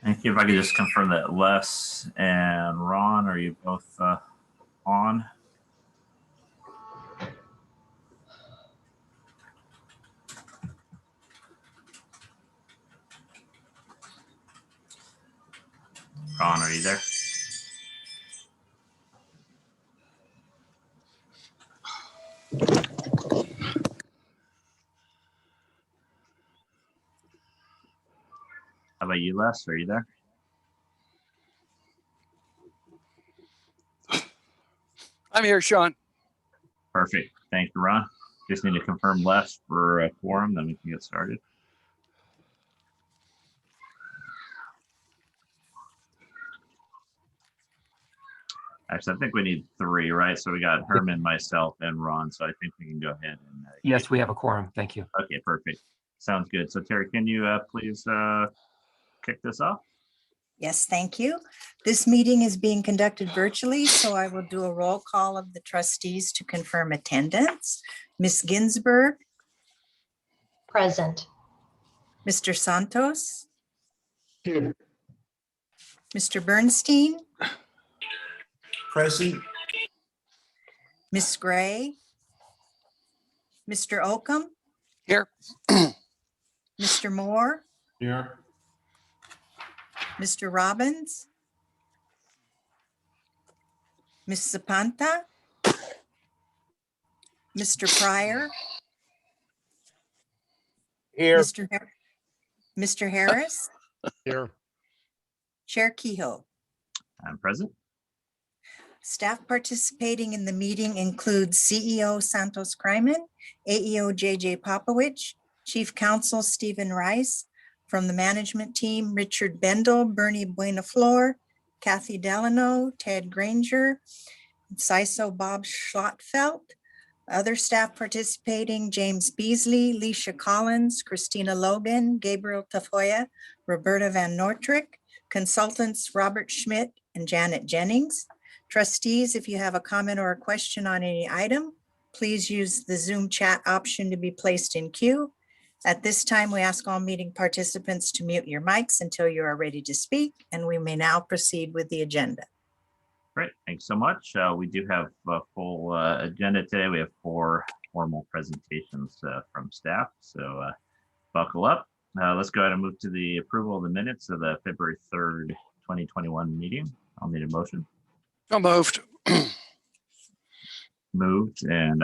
Thank you. If I could just confirm that Les and Ron, are you both on? Ron, are you there? How about you, Les? Are you there? I'm here, Sean. Perfect. Thank you, Ron. Just need to confirm Les for a quorum, then we can get started. Actually, I think we need 3, right? So we got Herman, myself, and Ron. So I think we can go ahead and. Yes, we have a quorum. Thank you. Okay, perfect. Sounds good. So Terry, can you please kick this off? Yes, thank you. This meeting is being conducted virtually, so I will do a roll call of the trustees to confirm attendance. Ms. Ginsburg, Present. Mr. Santos, Here. Mr. Bernstein, Present. Ms. Gray, Mr. Oakham, Here. Mr. Moore, Here. Mr. Robbins, Ms. Zapanta, Mr. Pryor, Here. Mr. Harris, Here. Chair Kehoe. I'm present. Staff participating in the meeting includes CEO Santos Kryman, AEO JJ Popowich, Chief Counsel Stephen Rice, from the management team, Richard Bendel, Bernie Buenaflor, Kathy Delano, Ted Granger, CISO Bob Schlottfelt. Other staff participating, James Beasley, Leisha Collins, Christina Logan, Gabriel Tafoya, Roberta Van Nortrick, consultants Robert Schmidt and Janet Jennings. Trustees, if you have a comment or a question on any item, please use the Zoom chat option to be placed in queue. At this time, we ask all meeting participants to mute your mics until you are ready to speak, and we may now proceed with the agenda. Great, thanks so much. We do have a full agenda today. We have 4 formal presentations from staff, so buckle up. Let's go ahead and move to the approval of the minutes of the February 3rd, 2021 meeting. I'll need a motion. So moved. Moved and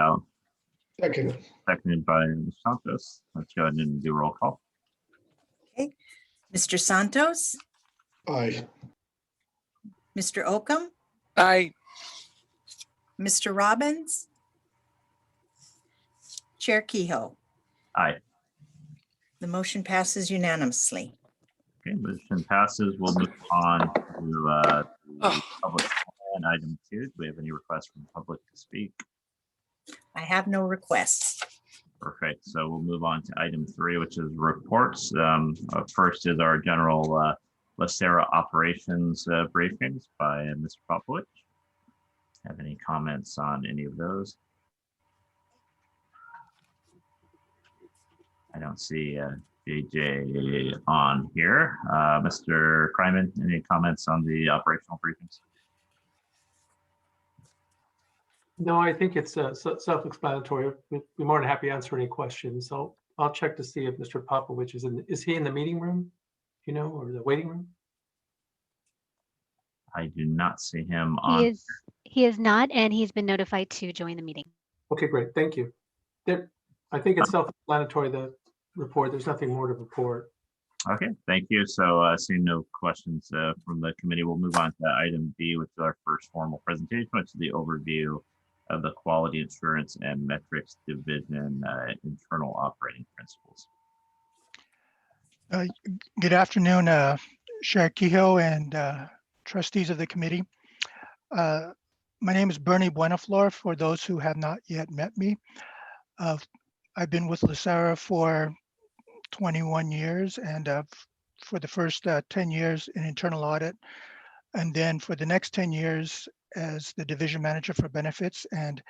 Second. seconded by Ms. Santos. Let's go ahead and do roll call. Okay, Mr. Santos, Aye. Mr. Oakham, Aye. Mr. Robbins, Chair Kehoe. Aye. The motion passes unanimously. Okay, motion passes. We'll move on to the public comment. Item 2. Do we have any requests from the public to speak? I have no requests. Perfect. So we'll move on to item 3, which is reports. First is our general LACERA operations briefings by Mr. Popowich. Have any comments on any of those? I don't see JJ on here. Mr. Kryman, any comments on the operational briefings? No, I think it's self-explanatory. We'd be more than happy to answer any questions. So I'll check to see if Mr. Popowich is he in the meeting room, you know, or the waiting room? I do not see him on. He is not, and he's been notified to join the meeting. Okay, great. Thank you. I think it's self-explanatory, the report. There's nothing more to report. Okay, thank you. So seeing no questions from the committee, we'll move on to item B, which is our first formal presentation, which is the overview of the Quality Assurance and Metrics Division internal operating principles. Good afternoon, Chair Kehoe and trustees of the committee. My name is Bernie Buenaflor, for those who have not yet met me. I've been with LACERA for 21 years, and for the first 10 years in internal audit, and then for the next 10 years as the division manager for benefits, and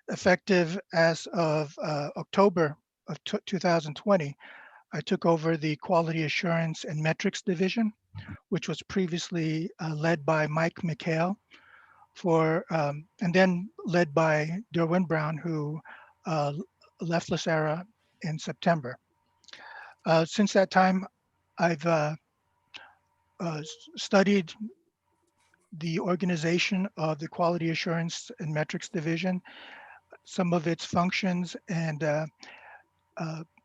effective as of October of 2020, I took over the Quality Assurance and Metrics Division, which was previously led by Mike McHale, and then led by Derwin Brown, who left LACERA in September. Since that time, I've studied the organization of the Quality Assurance and Metrics Division, some of its functions, and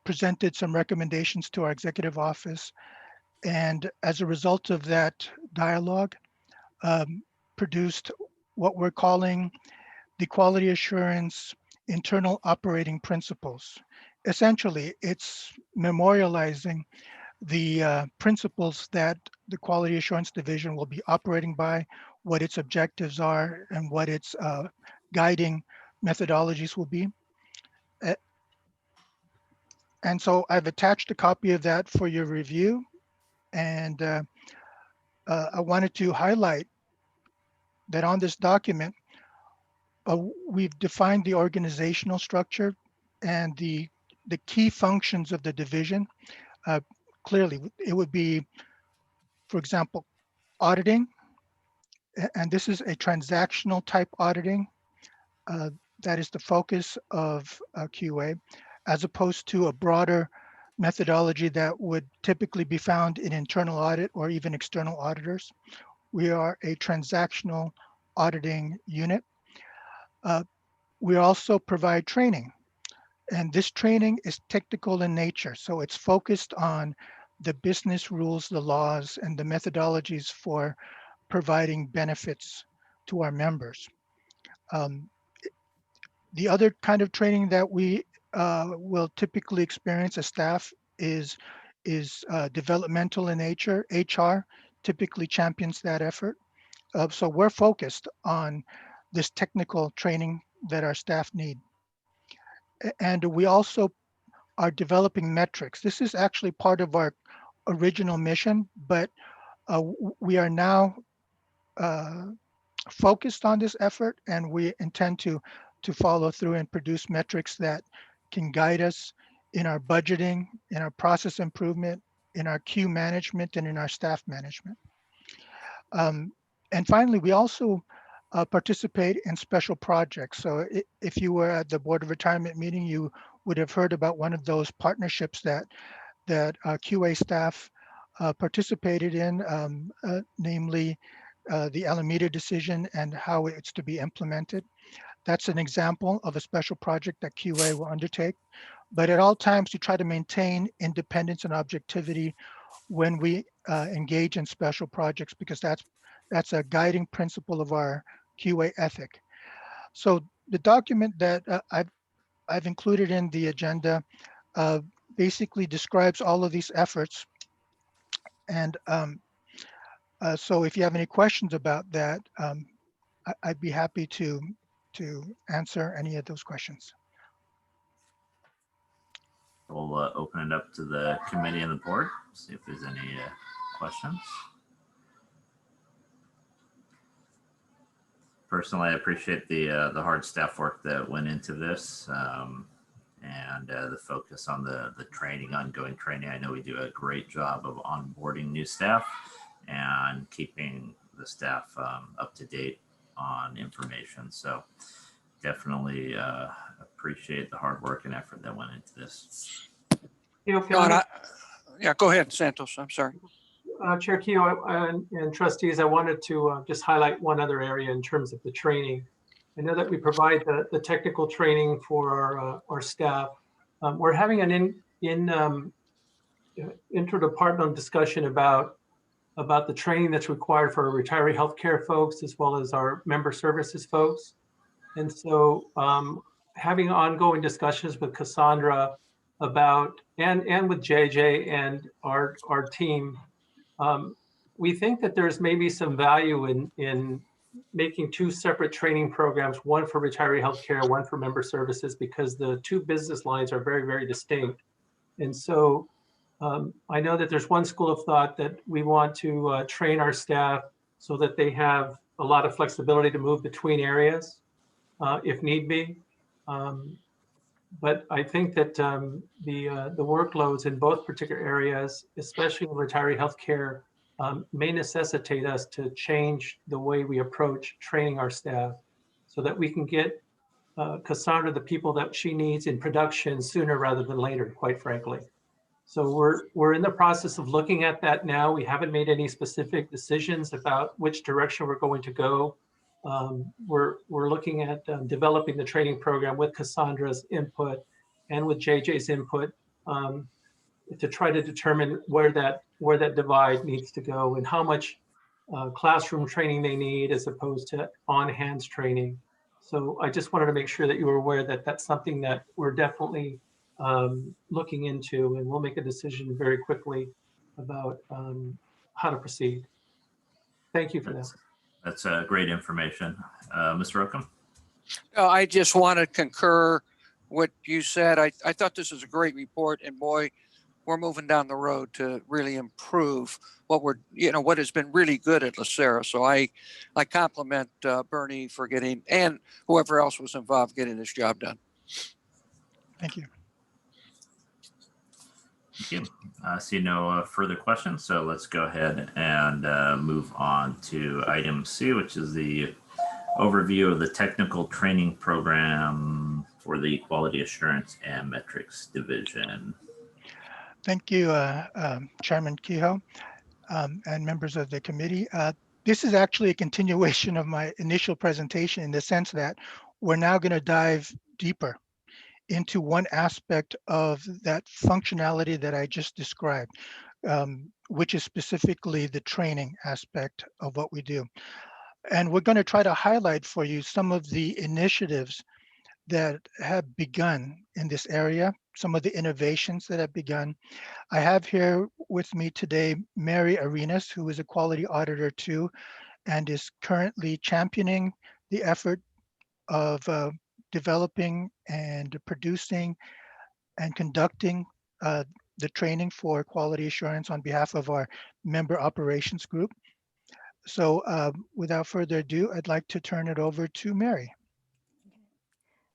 presented some recommendations to our executive office. And as a result of that dialogue, produced what we're calling the Quality Assurance Internal Operating Principles. Essentially, it's memorializing the principles that the Quality Assurance Division will be operating by, what its objectives are, and what its guiding methodologies will be. And so I've attached a copy of that for your review. And I wanted to highlight that on this document, we've defined the organizational structure and the key functions of the division. Clearly, it would be, for example, auditing, and this is a transactional type auditing. That is the focus of QA, as opposed to a broader methodology that would typically be found in internal audit or even external auditors. We are a transactional auditing unit. We also provide training, and this training is technical in nature. So it's focused on the business rules, the laws, and the methodologies for providing benefits to our members. The other kind of training that we will typically experience as staff is developmental in nature. HR typically champions that effort. So we're focused on this technical training that our staff need. And we also are developing metrics. This is actually part of our original mission, but we are now focused on this effort, and we intend to follow through and produce metrics that can guide us in our budgeting, in our process improvement, in our queue management, and in our staff management. And finally, we also participate in special projects. So if you were at the Board of Retirement meeting, you would have heard about one of those partnerships that QA staff participated in, namely the Alameda decision and how it's to be implemented. That's an example of a special project that QA will undertake. But at all times, we try to maintain independence and objectivity when we engage in special projects, because that's a guiding principle of our QA ethic. So the document that I've included in the agenda basically describes all of these efforts. And so if you have any questions about that, I'd be happy to answer any of those questions. We'll open it up to the committee and the board, see if there's any questions. Personally, I appreciate the hard staff work that went into this, and the focus on the training, ongoing training. I know we do a great job of onboarding new staff and keeping the staff up to date on information. So definitely appreciate the hard work and effort that went into this. John, yeah, go ahead, Santos. I'm sorry. Chair Keogh and trustees, I wanted to just highlight one other area in terms of the training. I know that we provide the technical training for our staff. We're having an interdepartmental discussion about the training that's required for our retiree healthcare folks, as well as our member services folks. And so having ongoing discussions with Cassandra about, and with JJ and our team, we think that there's maybe some value in making two separate training programs, one for retiree healthcare, one for member services, because the two business lines are very, very distinct. And so I know that there's one school of thought that we want to train our staff so that they have a lot of flexibility to move between areas if need be. But I think that the workloads in both particular areas, especially in retiree healthcare, may necessitate us to change the way we approach training our staff so that we can get Cassandra the people that she needs in production sooner rather than later, quite frankly. So we're in the process of looking at that now. We haven't made any specific decisions about which direction we're going to go. We're looking at developing the training program with Cassandra's input and with JJ's input to try to determine where that divide needs to go and how much classroom training they need as opposed to on-hands training. So I just wanted to make sure that you were aware that that's something that we're definitely looking into, and we'll make a decision very quickly about how to proceed. Thank you for that. That's great information. Mr. Rockham? I just want to concur what you said. I thought this was a great report, and boy, we're moving down the road to really improve what has been really good at LACERA. So I compliment Bernie for getting, and whoever else was involved, getting this job done. Thank you. Thank you. I see no further questions, so let's go ahead and move on to item C, which is the overview of the technical training program for the Quality Assurance and Metrics Division. Thank you, Chairman Kehoe, and members of the committee. This is actually a continuation of my initial presentation in the sense that we're now going to dive deeper into one aspect of that functionality that I just described, which is specifically the training aspect of what we do. And we're going to try to highlight for you some of the initiatives that have begun in this area, some of the innovations that have begun. I have here with me today Mary Arenas, who is a quality auditor too, and is currently championing the effort of developing and producing and conducting the training for quality assurance on behalf of our member operations group. So without further ado, I'd like to turn it over to Mary.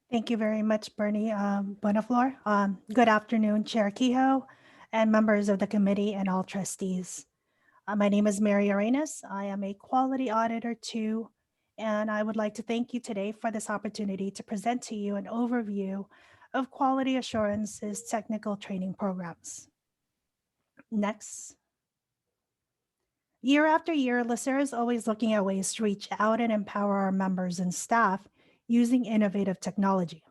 Thank you very much, Bernie Buenaflor. Good afternoon, Chair Kehoe and members of the committee and all trustees. My name is Mary Arenas. I am a quality auditor too, and I would like to thank you today for this opportunity to present to you an overview of quality assurance's technical training programs. Next. Year after year, LACERA is always looking at ways to reach out and empower our members and staff using innovative technology,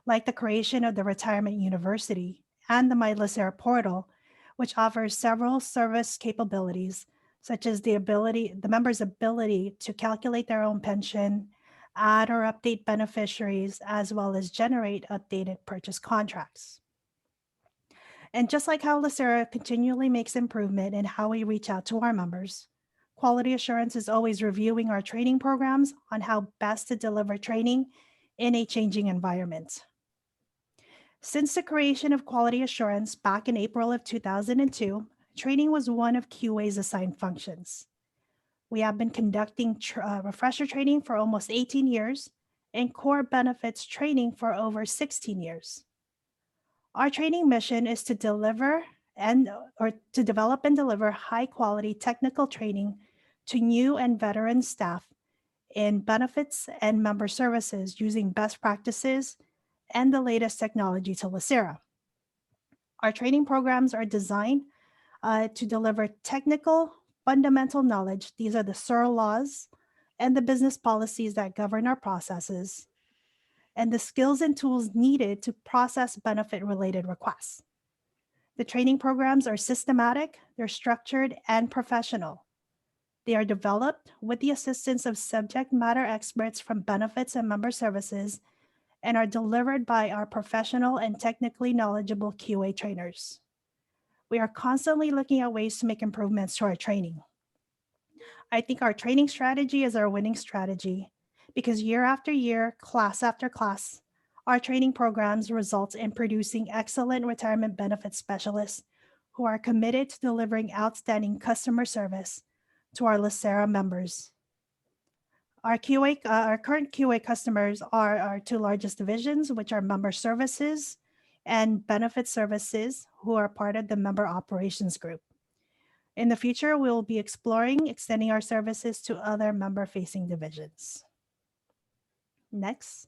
like the creation of the Retirement University and the My LACERA portal, which offers several service capabilities, such as the members' ability to calculate their own pension, add or update beneficiaries, as well as generate updated purchase contracts. And just like how LACERA continually makes improvement in how we reach out to our members, Quality Assurance is always reviewing our training programs on how best to deliver training in a changing environment. Since the creation of Quality Assurance back in April of 2002, training was one of QA's assigned functions. We have been conducting refresher training for almost 18 years and core benefits training for over 16 years. Our training mission is to develop and deliver high quality technical training to new and veteran staff in benefits and member services using best practices and the latest technology to LACERA. Our training programs are designed to deliver technical fundamental knowledge. These are the SUR laws and the business policies that govern our processes, and the skills and tools needed to process benefit-related requests. The training programs are systematic, they're structured, and professional. They are developed with the assistance of subject matter experts from benefits and member services and are delivered by our professional and technically knowledgeable QA trainers. We are constantly looking at ways to make improvements to our training. I think our training strategy is our winning strategy because year after year, class after class, our training programs result in producing excellent retirement benefit specialists who are committed to delivering outstanding customer service to our LACERA members. Our QA, our current QA customers are our two largest divisions, which are member services and benefit services, who are part of the member operations group. In the future, we will be exploring extending our services to other member-facing divisions. Next.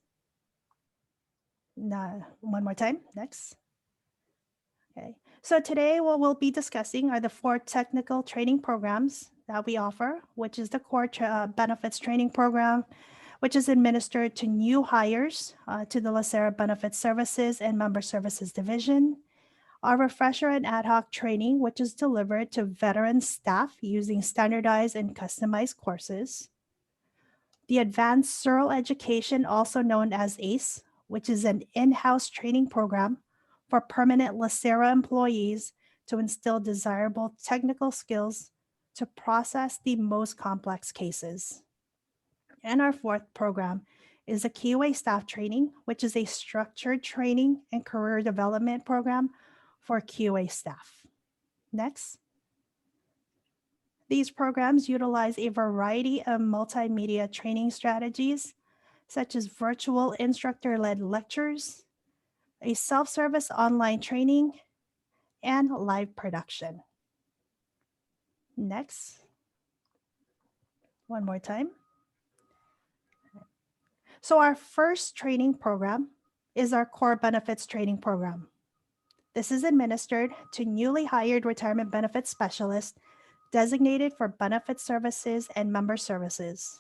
One more time. Next. Okay. So today, what we'll be discussing are the 4 technical training programs that we offer, which is the core benefits training program, which is administered to new hires to the LACERA Benefit Services and Member Services Division. Our refresher and ad hoc training, which is delivered to veteran staff using standardized and customized courses. The Advanced Searle Education, also known as ACE, which is an in-house training program for permanent LACERA employees to instill desirable technical skills to process the most complex cases. And our 4th program is a QA staff training, which is a structured training and career development program for QA staff. Next. These programs utilize a variety of multimedia training strategies, such as virtual instructor-led lectures, a self-service online training, and live production. Next. One more time. So our first training program is our core benefits training program. This is administered to newly hired retirement benefits specialists designated for benefit services and member services,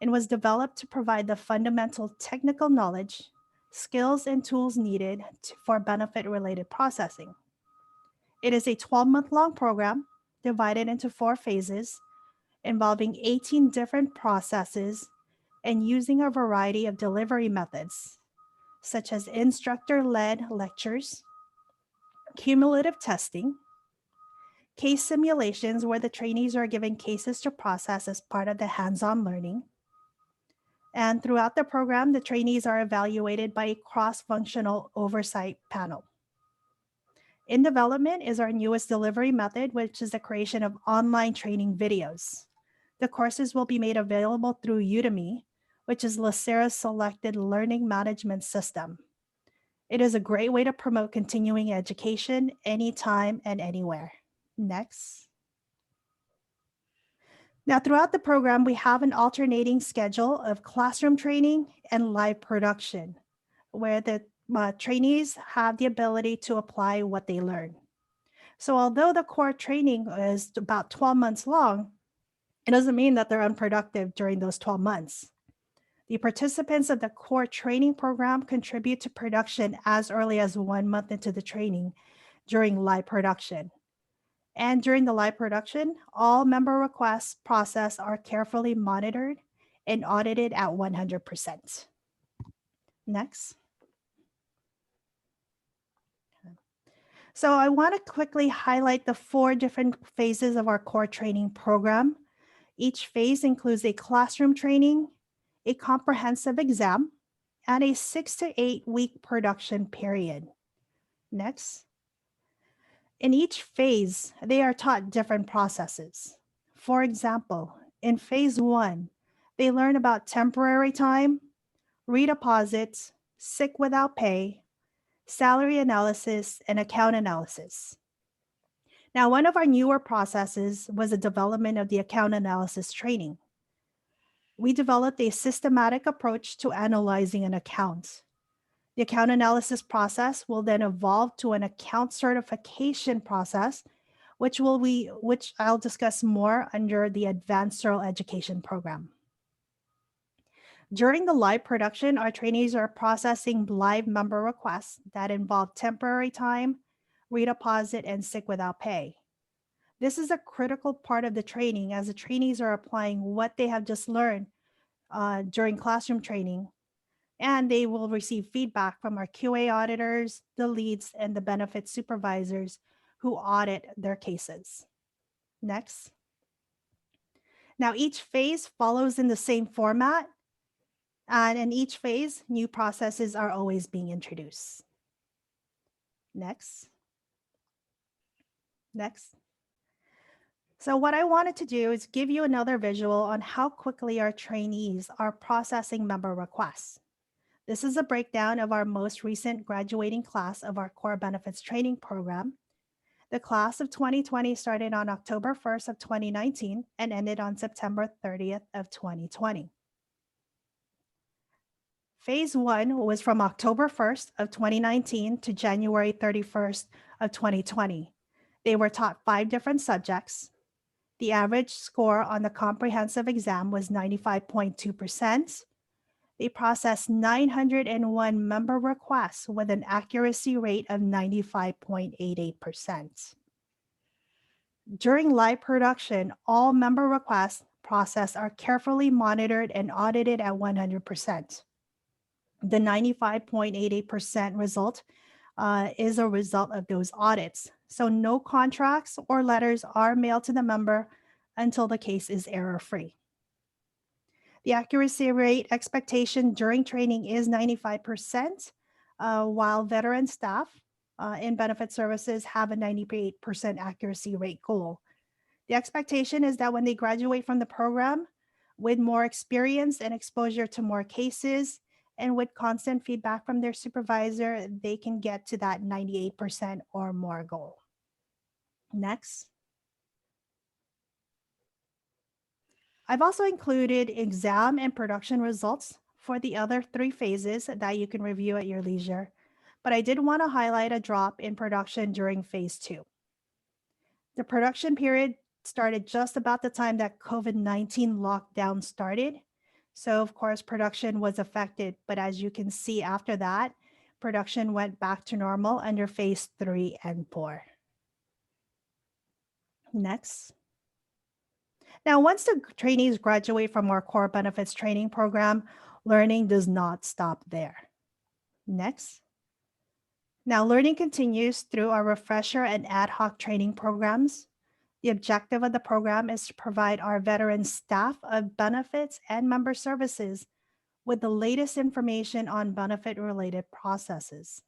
and was developed to provide the fundamental technical knowledge, skills, and tools needed for benefit-related processing. It is a 12-month-long program divided into 4 phases, involving 18 different processes and using a variety of delivery methods, such as instructor-led lectures, cumulative testing, case simulations where the trainees are given cases to process as part of the hands-on learning. And throughout the program, the trainees are evaluated by a cross-functional oversight panel. In development is our newest delivery method, which is the creation of online training videos. The courses will be made available through Udemy, which is LACERA's selected learning management system. It is a great way to promote continuing education anytime and anywhere. Next. Now, throughout the program, we have an alternating schedule of classroom training and live production, where the trainees have the ability to apply what they learn. So although the core training is about 12 months long, it doesn't mean that they're unproductive during those 12 months. The participants of the core training program contribute to production as early as 1 month into the training during live production. And during the live production, all member requests processed are carefully monitored and audited at 100%. Next. So I want to quickly highlight the 4 different phases of our core training program. Each phase includes a classroom training, a comprehensive exam, and a 6 to 8 week production period. Next. In each phase, they are taught different processes. For example, in phase 1, they learn about temporary time, redeposits, sick without pay, salary analysis, and account analysis. Now, one of our newer processes was the development of the account analysis training. We developed a systematic approach to analyzing an account. The account analysis process will then evolve to an account certification process, which I'll discuss more under the Advanced Searle Education program. During the live production, our trainees are processing live member requests that involve temporary time, redeposit, and sick without pay. This is a critical part of the training, as the trainees are applying what they have just learned during classroom training, and they will receive feedback from our QA auditors, the leads, and the benefit supervisors who audit their cases. Next. Now, each phase follows in the same format, and in each phase, new processes are always being introduced. Next. Next. So what I wanted to do is give you another visual on how quickly our trainees are processing member requests. This is a breakdown of our most recent graduating class of our core benefits training program. The class of 2020 started on October 1st of 2019 and ended on September 30th of 2020. Phase 1 was from October 1st of 2019 to January 31st of 2020. They were taught 5 different subjects. The average score on the comprehensive exam was 95.2%. They processed 901 member requests with an accuracy rate of 95.88%. During live production, all member requests processed are carefully monitored and audited at 100%. The 95.88% result is a result of those audits. So no contracts or letters are mailed to the member until the case is error-free. The accuracy rate expectation during training is 95%, while veteran staff in benefit services have a 98% accuracy rate goal. The expectation is that when they graduate from the program with more experience and exposure to more cases, and with constant feedback from their supervisor, they can get to that 98% or more goal. Next. I've also included exam and production results for the other 3 phases that you can review at your leisure, but I did want to highlight a drop in production during phase 2. The production period started just about the time that COVID-19 lockdown started. So of course, production was affected, but as you can see after that, production went back to normal under phase 3 and 4. Next. Now, once the trainees graduate from our core benefits training program, learning does not stop there. Next. Now, learning continues through our refresher and ad hoc training programs. The objective of the program is to provide our veteran staff of benefits and member services with the latest information on benefit-related processes.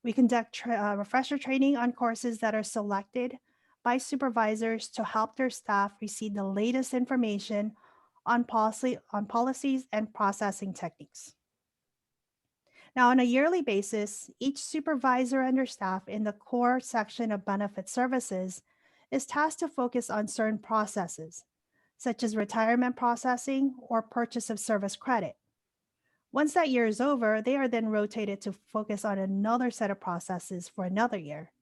We conduct refresher training on courses that are selected by supervisors to help their staff receive the latest information on policies and processing techniques. Now, on a yearly basis, each supervisor and their staff in the core section of benefit services is tasked to focus on certain processes, such as retirement processing or purchase of service credit. Once that year is over, they are then rotated to focus on another set of processes for another year.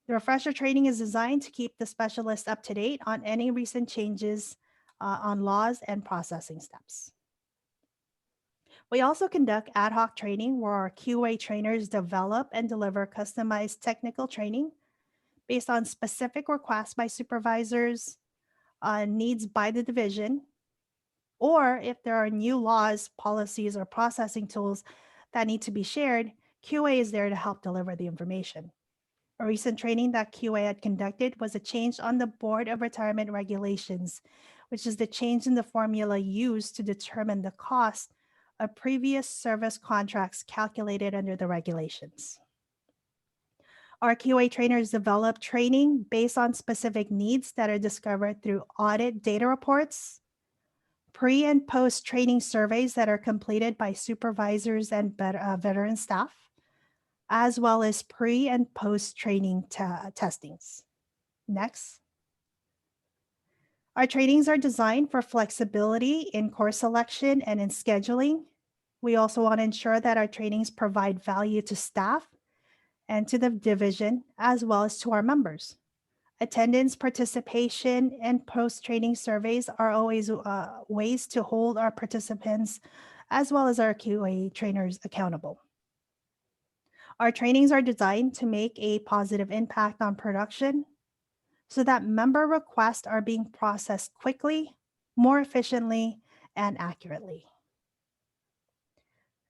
The refresher training is designed to keep the specialist up to date on any recent changes on laws and processing steps. We also conduct ad hoc training where our QA trainers develop and deliver customized technical training based on specific requests by supervisors, needs by the division, or if there are new laws, policies, or processing tools that need to be shared, QA is there to help deliver the information. A recent training that QA had conducted was a change on the Board of Retirement Regulations, which is the change in the formula used to determine the cost of previous service contracts calculated under the regulations. Our QA trainers develop training based on specific needs that are discovered through audit data reports, pre and post training surveys that are completed by supervisors and veteran staff, as well as pre and post training testings. Next. Our trainings are designed for flexibility in course selection and in scheduling. We also want to ensure that our trainings provide value to staff and to the division, as well as to our members. Attendance, participation, and post-training surveys are always ways to hold our participants, as well as our QA trainers, accountable. Our trainings are designed to make a positive impact on production so that member requests are being processed quickly, more efficiently, and accurately.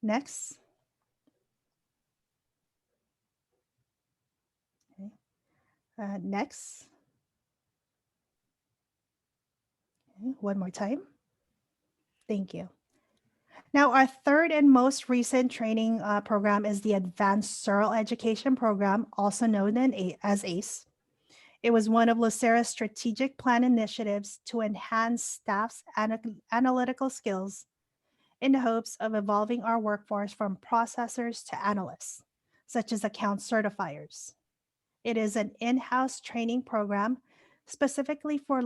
Next. Next. Okay, one more time. Thank you. Now, our third and most recent training program is the Advanced Searle Education Program, also known as ACE. It was one of LACERA's strategic plan initiatives to enhance staff's analytical skills in the hopes of evolving our workforce from processors to analysts, such as account certifiers. It is an in-house training program specifically for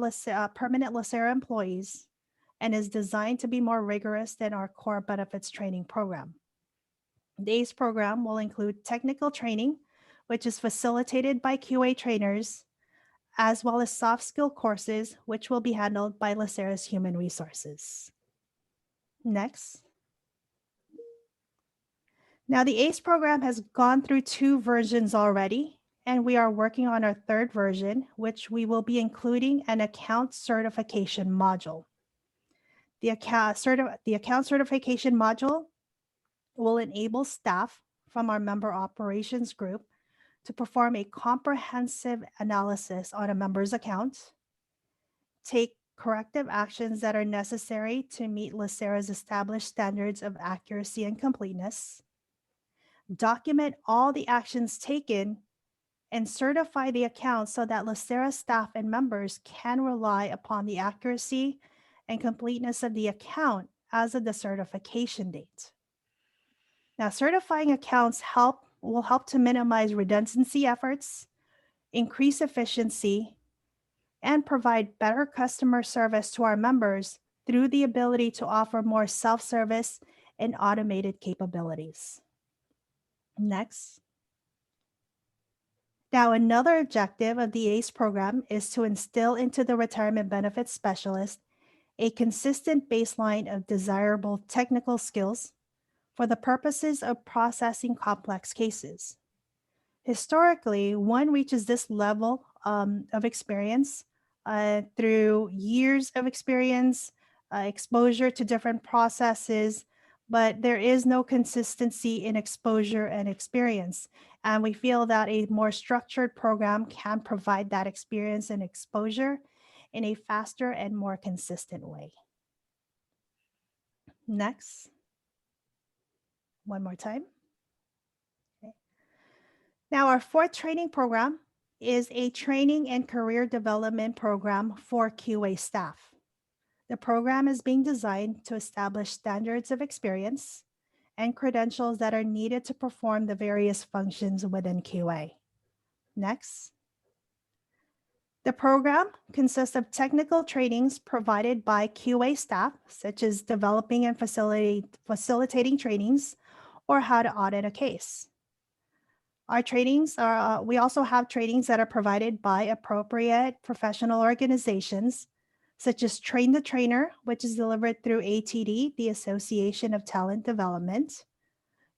permanent LACERA employees and is designed to be more rigorous than our core benefits training program. The ACE program will include technical training, which is facilitated by QA trainers, as well as soft skill courses, which will be handled by LACERA's Human Resources. Next. Now, the ACE program has gone through 2 versions already, and we are working on our 3rd version, which we will be including an account certification module. The account certification module will enable staff from our member operations group to perform a comprehensive analysis on a member's account, take corrective actions that are necessary to meet LACERA's established standards of accuracy and completeness, document all the actions taken, and certify the account so that LACERA staff and members can rely upon the accuracy and completeness of the account as of the certification date. Now, certifying accounts will help to minimize redundancy efforts, increase efficiency, and provide better customer service to our members through the ability to offer more self-service and automated capabilities. Next. Now, another objective of the ACE program is to instill into the retirement benefits specialist a consistent baseline of desirable technical skills for the purposes of processing complex cases. Historically, one reaches this level of experience through years of experience, exposure to different processes, but there is no consistency in exposure and experience. And we feel that a more structured program can provide that experience and exposure in a faster and more consistent way. Next. One more time. Okay. Now, our 4th training program is a training and career development program for QA staff. The program is being designed to establish standards of experience and credentials that are needed to perform the various functions within QA. Next. The program consists of technical trainings provided by QA staff, such as developing and facilitating trainings or how to audit a case. Our trainings are, we also have trainings that are provided by appropriate professional organizations, such as Train the Trainer, which is delivered through ATD, the Association of Talent Development,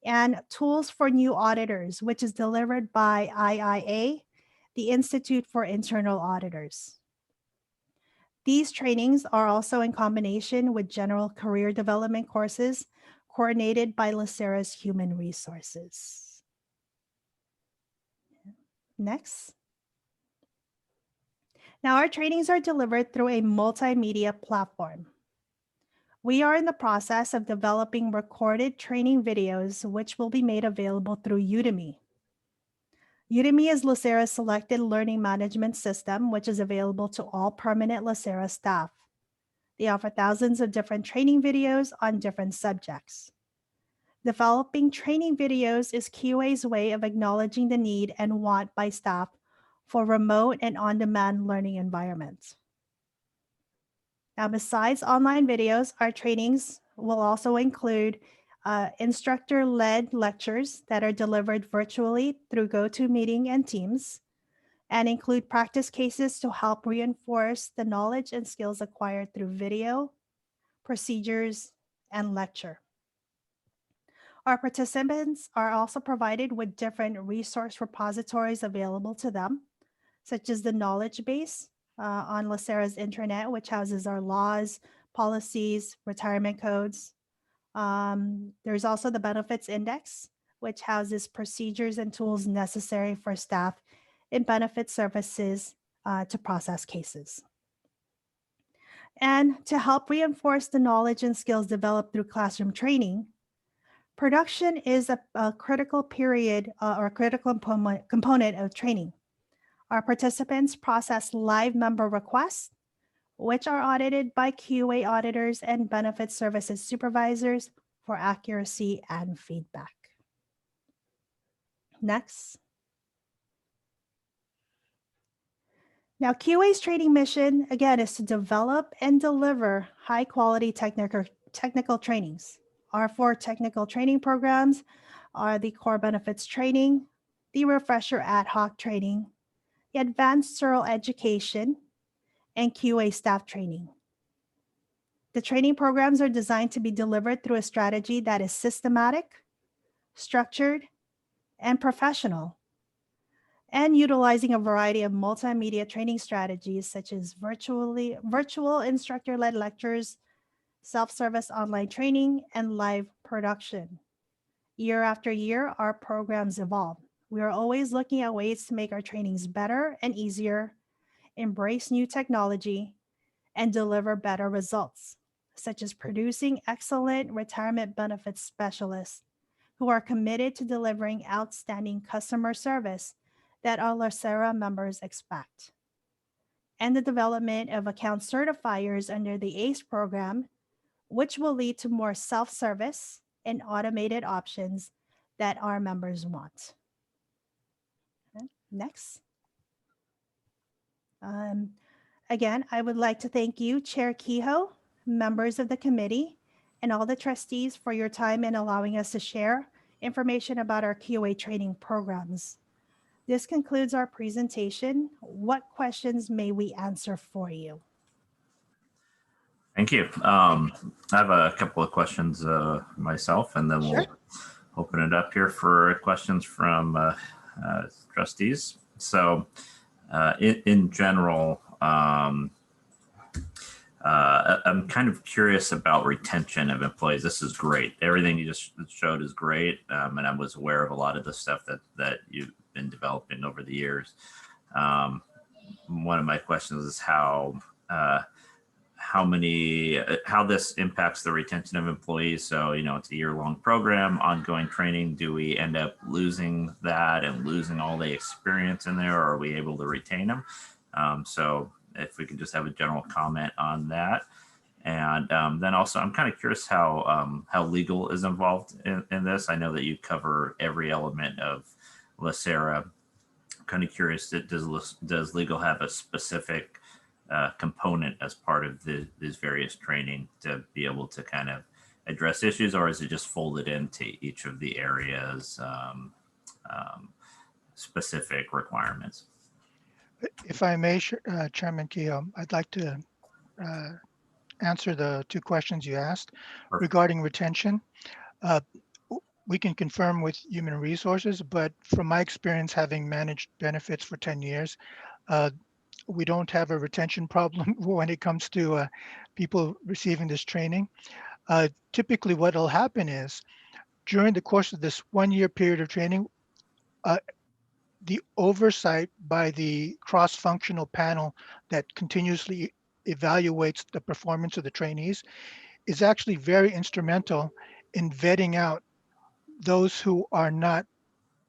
and Tools for New Auditors, which is delivered by IIA, the Institute for Internal Auditors. These trainings are also in combination with general career development courses coordinated by LACERA's Human Resources. Next. Now, our trainings are delivered through a multimedia platform. We are in the process of developing recorded training videos, which will be made available through Udemy. Udemy is LACERA's selected learning management system, which is available to all permanent LACERA staff. They offer thousands of different training videos on different subjects. Developing training videos is QA's way of acknowledging the need and want by staff for remote and on-demand learning environments. Now, besides online videos, our trainings will also include instructor-led lectures that are delivered virtually through GoToMeeting and Teams, and include practice cases to help reinforce the knowledge and skills acquired through video, procedures, and lecture. Our participants are also provided with different resource repositories available to them, such as the knowledge base on LACERA's intranet, which houses our laws, policies, retirement codes. There's also the benefits index, which houses procedures and tools necessary for staff in benefit services to process cases. And to help reinforce the knowledge and skills developed through classroom training, production is a critical period or a critical component of training. Our participants process live member requests, which are audited by QA auditors and benefit services supervisors for accuracy and feedback. Next. Now, QA's training mission, again, is to develop and deliver high-quality technical trainings. Our 4 technical training programs are the core benefits training, the refresher ad hoc training, the advanced thorough education, and QA staff training. The training programs are designed to be delivered through a strategy that is systematic, structured, and professional, and utilizing a variety of multimedia training strategies such as virtual instructor-led lectures, self-service online training, and live production. Year after year, our programs evolve. We are always looking at ways to make our trainings better and easier, embrace new technology, and deliver better results, such as producing excellent retirement benefits specialists who are committed to delivering outstanding customer service that our LACERA members expect, and the development of account certifiers under the ACE program, which will lead to more self-service and automated options that our members want. Okay, next. Again, I would like to thank you, Chair Kehoe, members of the committee, and all the trustees for your time in allowing us to share information about our QA training programs. This concludes our presentation. What questions may we answer for you? Thank you. I have a couple of questions myself, and then we'll open it up here for questions from trustees. So in general, I'm kind of curious about retention of employees. This is great. Everything you just showed is great. And I was aware of a lot of the stuff that you've been developing over the years. One of my questions is how this impacts the retention of employees. So, it's a year-long program, ongoing training. Do we end up losing that and losing all the experience in there, or are we able to retain them? So if we could just have a general comment on that. And then also, I'm kind of curious how legal is involved in this. I know that you cover every element of LACERA. Kind of curious, does legal have a specific component as part of these various training to be able to kind of address issues, or is it just folded into each of the areas specific requirements? If I may, Chairman Kehoe, I'd like to answer the 2 questions you asked. Perfect. Regarding retention. We can confirm with human resources, but from my experience having managed benefits for 10 years, we don't have a retention problem when it comes to people receiving this training. Typically what will happen is during the course of this 1-year period of training, the oversight by the cross-functional panel that continuously evaluates the performance of the trainees is actually very instrumental in vetting out those who are not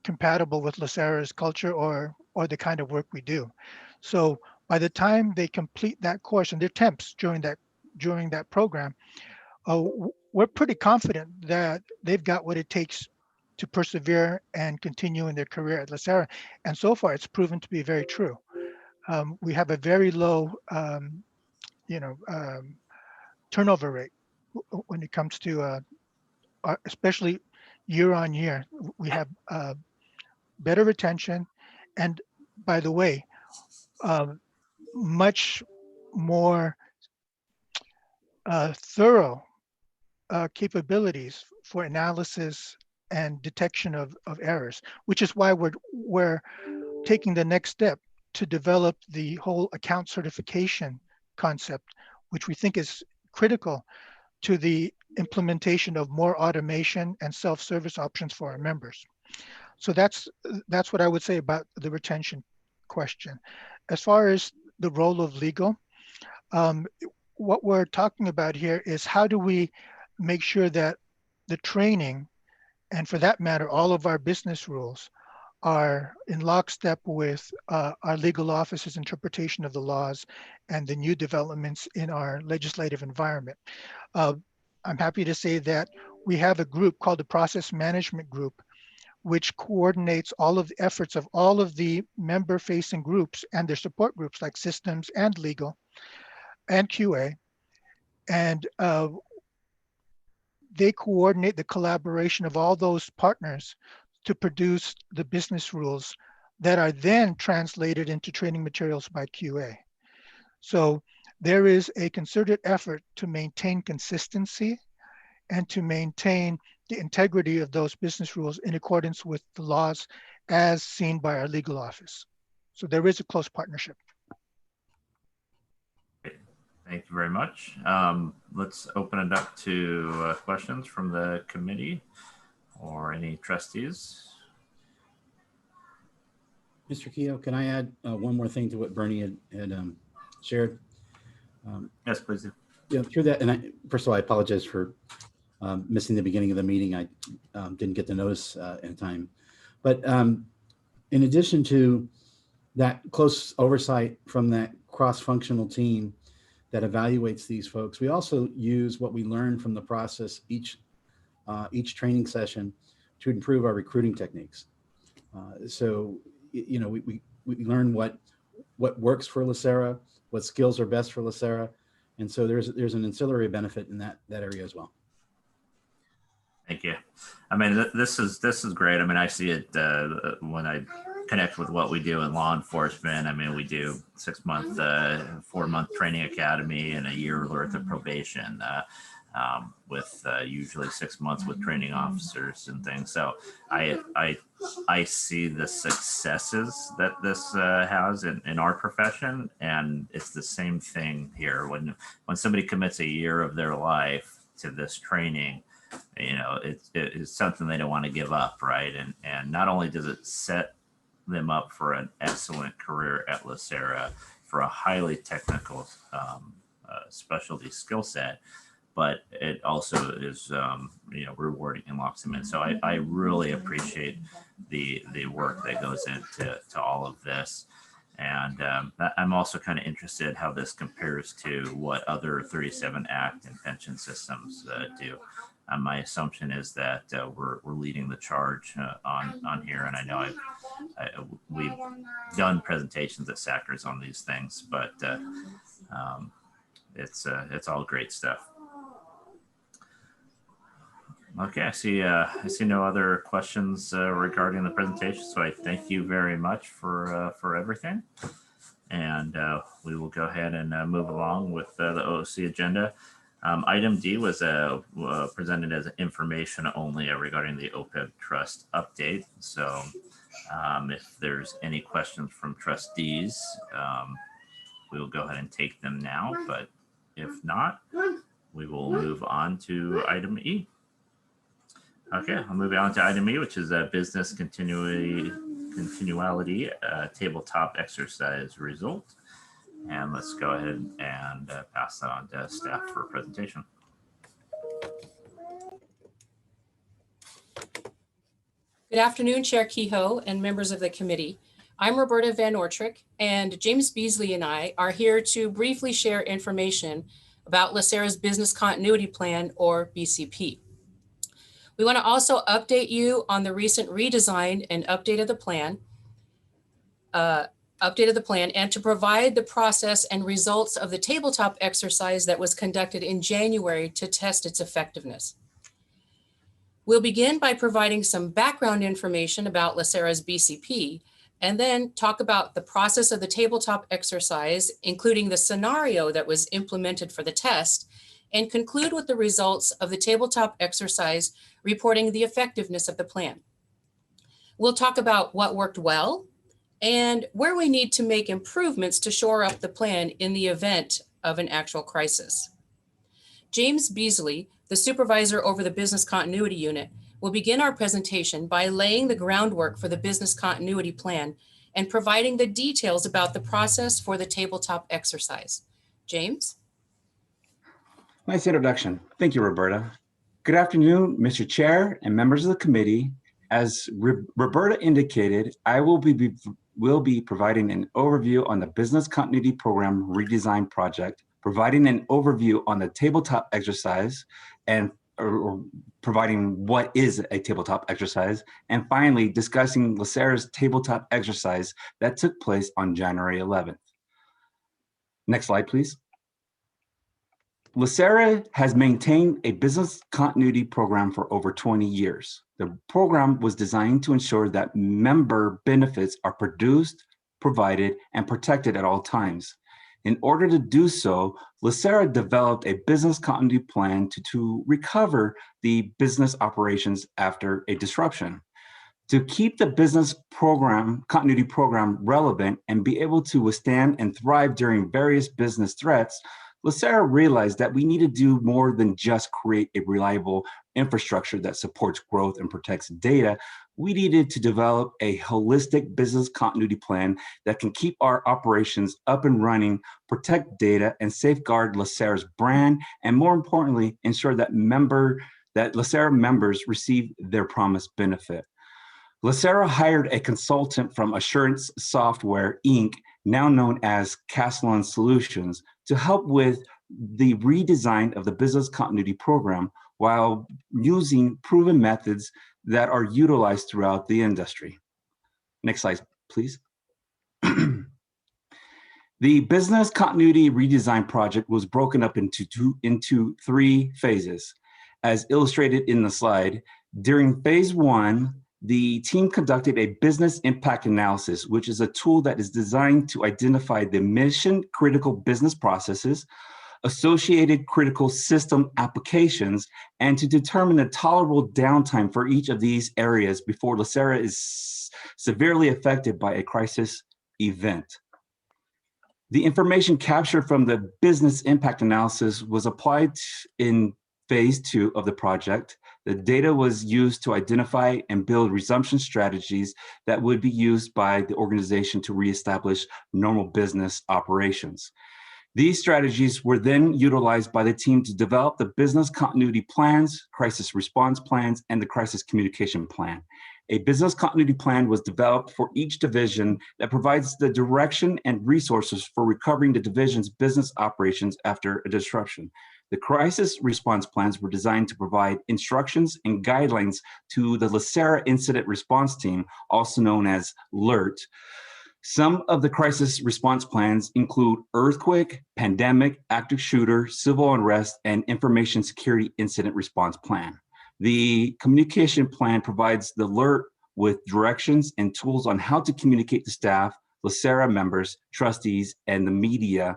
compatible with LACERA's culture or the kind of work we do. So by the time they complete that course, and they're temps during that program, we're pretty confident that they've got what it takes to persevere and continue in their career at LACERA. And so far, it's proven to be very true. We have a very low, turnover rate when it comes to, especially year on year. We have better retention, and by the way, much more thorough capabilities for analysis and detection of errors, which is why we're taking the next step to develop the whole account certification concept, which we think is critical to the implementation of more automation and self-service options for our members. So that's what I would say about the retention question. As far as the role of legal, what we're talking about here is how do we make sure that the training, and for that matter, all of our business rules, are in lockstep with our legal office's interpretation of the laws and the new developments in our legislative environment. I'm happy to say that we have a group called the Process Management Group, which coordinates all of the efforts of all of the member-facing groups and their support groups like systems and legal and QA. And they coordinate the collaboration of all those partners to produce the business rules that are then translated into training materials by QA. So there is a concerted effort to maintain consistency and to maintain the integrity of those business rules in accordance with the laws as seen by our legal office. So there is a close partnership. Thank you very much. Let's open it up to questions from the committee or any trustees. Mr. Kehoe, can I add one more thing to what Bernie had shared? Yes, please do. Yeah, through that, and first of all, I apologize for missing the beginning of the meeting. I didn't get the notice in time. But in addition to that close oversight from that cross-functional team that evaluates these folks, we also use what we learn from the process each training session to improve our recruiting techniques. So, you know, we learn what works for LACERA, what skills are best for LACERA, and so there's an ancillary benefit in that area as well. Thank you. I mean, this is great. I mean, I see it when I connect with what we do in law enforcement. I mean, we do 6-month, 4-month training academy and a year worth of probation with usually 6 months with training officers and things. So I see the successes that this has in our profession, and it's the same thing here. When somebody commits a year of their life to this training, you know, it's something they don't want to give up, right? And not only does it set them up for an excellent career at LACERA for a highly technical specialty skill set, but it also is, you know, rewarding and locks them in. So I really appreciate the work that goes into all of this. And I'm also kind of interested how this compares to what other 37 Act and pension systems do. My assumption is that we're leading the charge on here, and I know we've done presentations at SACRS on these things, but it's all great stuff. Okay, I see no other questions regarding the presentation, so I thank you very much for everything, and we will go ahead and move along with the OOC agenda. Item D was presented as information only regarding the OPEB trust update. So if there's any questions from trustees, we will go ahead and take them now. But if not, we will move on to item E. Okay, I'll move on to item E, which is a business continuality tabletop exercise result. And let's go ahead and pass that on to staff for a presentation. Good afternoon, Chair Kehoe and members of the committee. I'm Roberta Van Ortrick, and James Beasley and I are here to briefly share information about LACERA's Business Continuity Plan, or BCP. We want to also update you on the recent redesign and update of the plan, and to provide the process and results of the tabletop exercise that was conducted in January to test its effectiveness. We'll begin by providing some background information about LACERA's BCP, and then talk about the process of the tabletop exercise, including the scenario that was implemented for the test, and conclude with the results of the tabletop exercise reporting the effectiveness of the plan. We'll talk about what worked well and where we need to make improvements to shore up the plan in the event of an actual crisis. James Beasley, the supervisor over the Business Continuity Unit, will begin our presentation by laying the groundwork for the Business Continuity Plan and providing the details about the process for the tabletop exercise. James? Nice introduction. Thank you, Roberta. Good afternoon, Mr. Chair and members of the committee, As Roberta indicated, I will be providing an overview on the Business Continuity Program Redesign Project, providing an overview on the tabletop exercise, and or providing what is a tabletop exercise, and finally discussing LACERA's tabletop exercise that took place on January 11th. Next slide, please. LACERA has maintained a business continuity program for over 20 years. The program was designed to ensure that member benefits are produced, provided, and protected at all times. In order to do so, LACERA developed a business continuity plan to recover the business operations after a disruption. To keep the business continuity program relevant and be able to withstand and thrive during various business threats, LACERA realized that we need to do more than just create a reliable infrastructure that supports growth and protects data. We needed to develop a holistic business continuity plan that can keep our operations up and running, protect data, and safeguard LACERA's brand, and more importantly, ensure that LACERA members receive their promised benefit. LACERA hired a consultant from Assurance Software, Inc., now known as Castellan Solutions, to help with the redesign of the business continuity program while using proven methods that are utilized throughout the industry. Next slide, please. The business continuity redesign project was broken up into three phases. As illustrated in the slide, during phase one, the team conducted a business impact analysis, which is a tool that is designed to identify the mission-critical business processes, associated critical system applications, and to determine the tolerable downtime for each of these areas before LACERA is severely affected by a crisis event. The information captured from the business impact analysis was applied in phase two of the project. The data was used to identify and build resumption strategies that would be used by the organization to reestablish normal business operations. These strategies were then utilized by the team to develop the business continuity plans, crisis response plans, and the crisis communication plan. A business continuity plan was developed for each division that provides the direction and resources for recovering the division's business operations after a disruption. The crisis response plans were designed to provide instructions and guidelines to the LACERA Incident Response Team, also known as LIRT. Some of the crisis response plans include earthquake, pandemic, active shooter, civil unrest, and information security incident response plan. The communication plan provides the LIRT with directions and tools on how to communicate to staff, LACERA members, trustees, and the media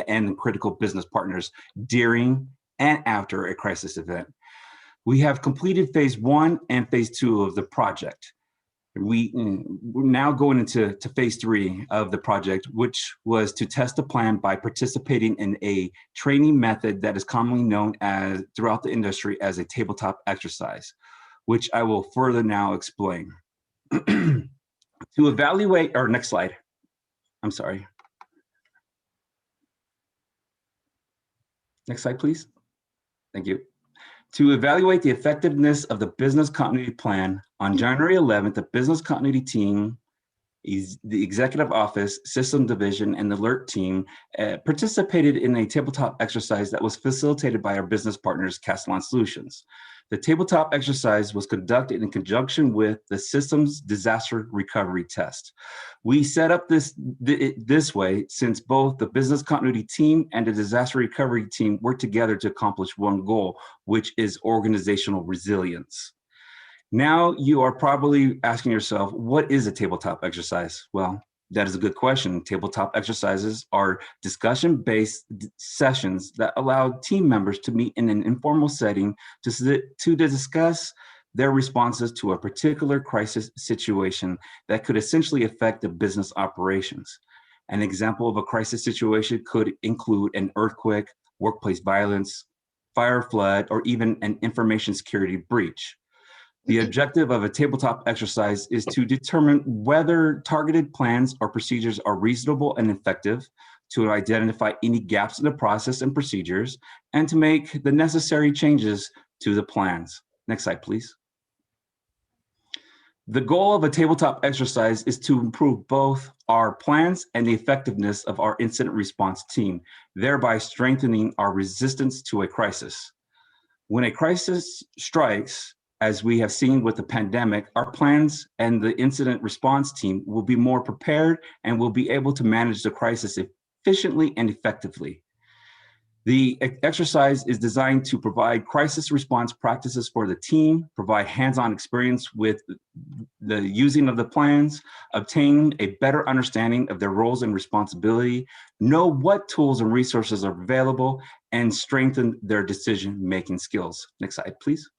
and critical business partners during and after a crisis event. We have completed phase one and phase two of the project. We're now going into phase three of the project, which was to test the plan by participating in a training method that is commonly known as throughout the industry as a tabletop exercise, which I will further now explain. To evaluate, or next slide, I'm sorry. Next slide, please. Thank you. To evaluate the effectiveness of the business continuity plan, on January 11th, the business continuity team, the executive office, system division, and the alert team participated in a tabletop exercise that was facilitated by our business partners, Castellan Solutions. The tabletop exercise was conducted in conjunction with the system's disaster recovery test. We set up this way since both the business continuity team and the disaster recovery team work together to accomplish one goal, which is organizational resilience. Now you are probably asking yourself, what is a tabletop exercise? Well, that is a good question. Tabletop exercises are discussion-based sessions that allow team members to meet in an informal setting to discuss their responses to a particular crisis situation that could essentially affect the business operations. An example of a crisis situation could include an earthquake, workplace violence, fire, flood, or even an information security breach. The objective of a tabletop exercise is to determine whether targeted plans or procedures are reasonable and effective, to identify any gaps in the process and procedures, and to make the necessary changes to the plans. Next slide, please. The goal of a tabletop exercise is to improve both our plans and the effectiveness of our incident response team, thereby strengthening our resistance to a crisis. When a crisis strikes, as we have seen with the pandemic, our plans and the incident response team will be more prepared and will be able to manage the crisis efficiently and effectively. The exercise is designed to provide crisis response practices for the team, provide hands-on experience with the using of the plans, obtain a better understanding of their roles and responsibility, know what tools and resources are available, and strengthen their decision-making skills. Next slide, please.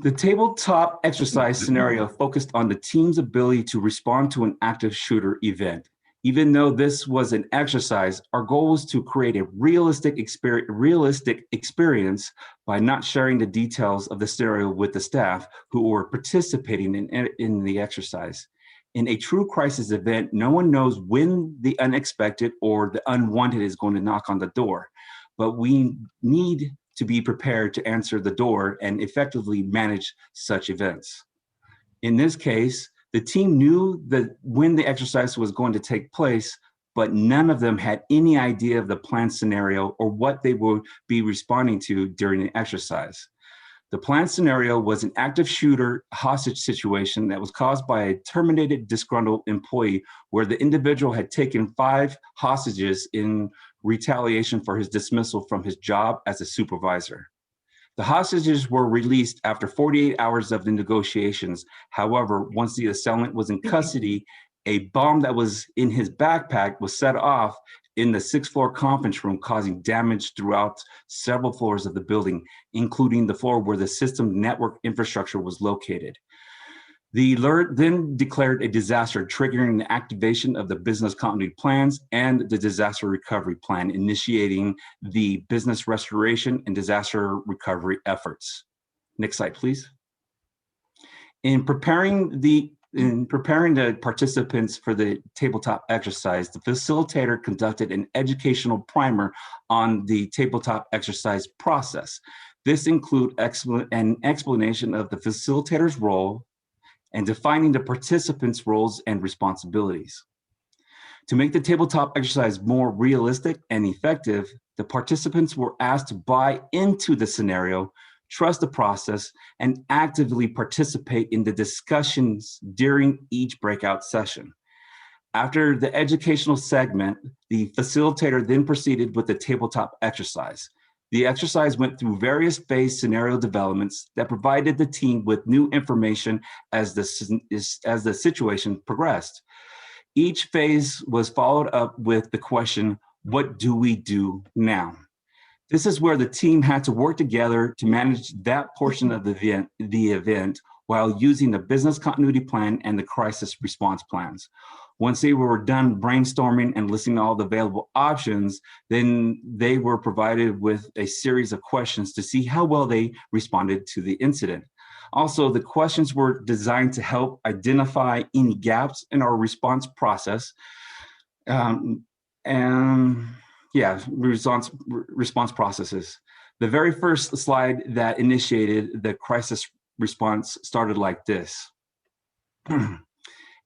The tabletop exercise scenario focused on the team's ability to respond to an active shooter event. Even though this was an exercise, our goal was to create a realistic experience by not sharing the details of the scenario with the staff who were participating in the exercise. In a true crisis event, no one knows when the unexpected or the unwanted is going to knock on the door, but we need to be prepared to answer the door and effectively manage such events. In this case, the team knew that when the exercise was going to take place, but none of them had any idea of the planned scenario or what they would be responding to during the exercise. The planned scenario was an active shooter hostage situation that was caused by a terminated disgruntled employee where the individual had taken 5 hostages in retaliation for his dismissal from his job as a supervisor. The hostages were released after 48 hours of the negotiations. However, once the assailant was in custody, a bomb that was in his backpack was set off in the 6th floor conference room, causing damage throughout several floors of the building, including the floor where the system network infrastructure was located. The alert then declared a disaster, triggering the activation of the business continuity plans and the disaster recovery plan, initiating the business restoration and disaster recovery efforts. Next slide, please. In preparing the participants for the tabletop exercise, the facilitator conducted an educational primer on the tabletop exercise process. This includes an explanation of the facilitator's role and defining the participants' roles and responsibilities. To make the tabletop exercise more realistic and effective, the participants were asked to buy into the scenario, trust the process, and actively participate in the discussions during each breakout session. After the educational segment, the facilitator then proceeded with the tabletop exercise. The exercise went through various phase scenario developments that provided the team with new information as the situation progressed. Each phase was followed up with the question, what do we do now? This is where the team had to work together to manage that portion of the event while using the business continuity plan and the crisis response plans. Once they were done brainstorming and listing all the available options, then they were provided with a series of questions to see how well they responded to the incident. Also, the questions were designed to help identify any gaps in our response process response processes. The very first slide that initiated the crisis response started like this.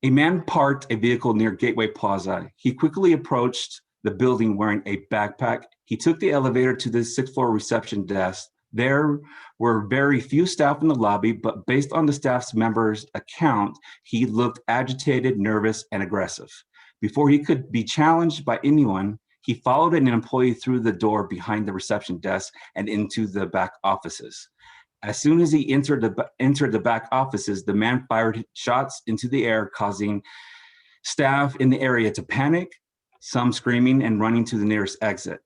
A man parked a vehicle near Gateway Plaza. He quickly approached the building wearing a backpack. He took the elevator to the 6th floor reception desk. There were very few staff in the lobby, but based on the staff's members' account, he looked agitated, nervous, and aggressive. Before he could be challenged by anyone, he followed an employee through the door behind the reception desk and into the back offices. As soon as he entered the back offices, the man fired shots into the air, causing staff in the area to panic, some screaming and running to the nearest exit.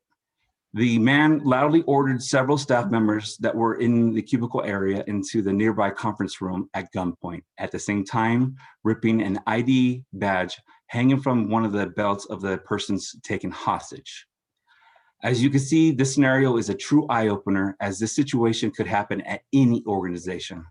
The man loudly ordered several staff members that were in the cubicle area into the nearby conference room at gunpoint, at the same time ripping an ID badge hanging from one of the belts of the persons taken hostage. As you can see, this scenario is a true eye-opener, as this situation could happen at any organization.